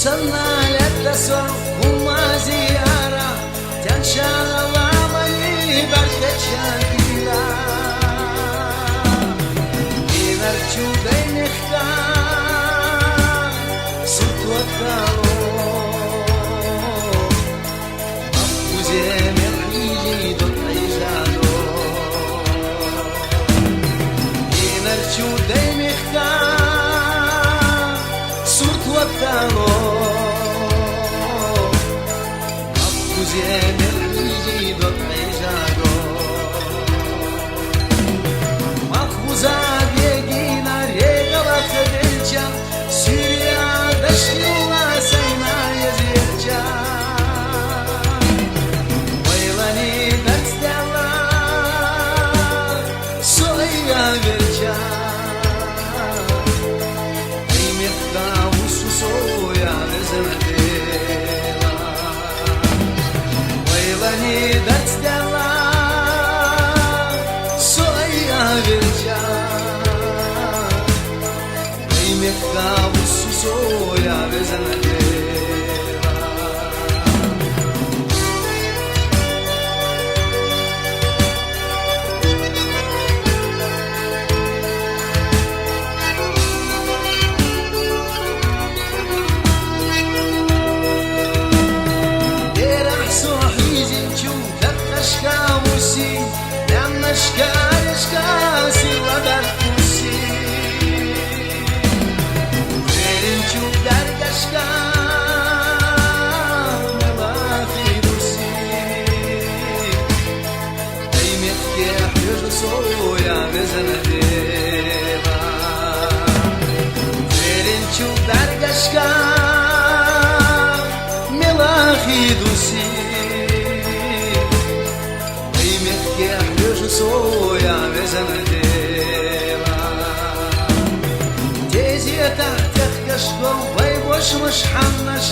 صنالت لسر وما زيارة تنشان الله مني بركتشان إلا إنرجو بين اختار صوت وطالو مفوزي من عيد العيجادو إنرجو بين اختار صوت وطالو مفوزي من عيد العيجادو مفوزا بيجينا ريغلا خدلجا سوريا دشيولا سينا يزيرجا ويلاني نتستلا سويا برجا قيمتها وسوسويا نزرديلا ويلاني نتستلا سويا برجا قيمتها وسوسويا نزرديلا Soya vezanadeva Verenchu dargashka Melachi dusi Qiymetga ahyoji soya vezanadeva Teziya tahtyak kashko Vaybosh msh hamnash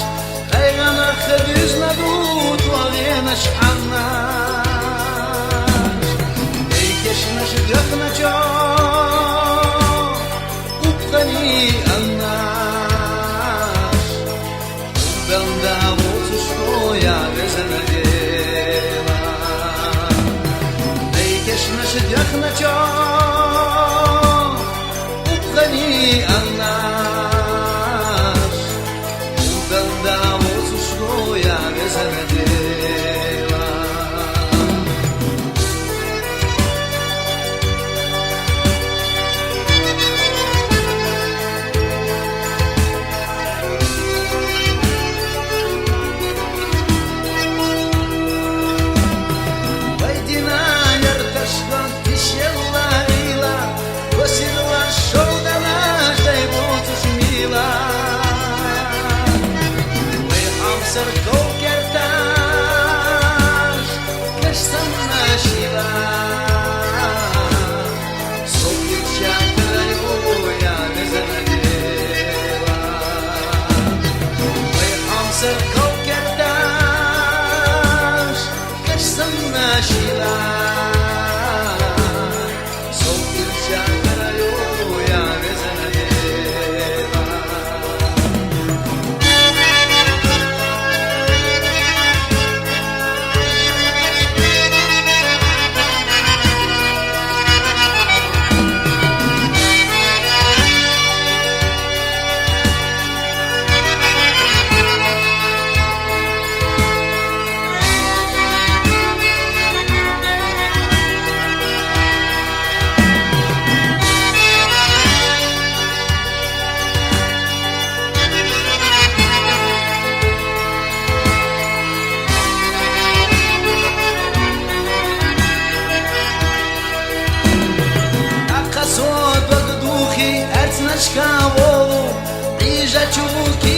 Qaygana khadizna dut Waghena shhamnash نشجعنا جو وبغني الناس وبلدا وتشكويا بزناديلا ليكش نشجعنا جو وبغني الناس وبلدا وتشكويا بزناديلا Сарков керташ, кашсанна шила, сопливча краюя незанадела. Вайхам сарков керташ, кашсанна шила, сопливча краюя незанадела. Шкаволу, і жачуки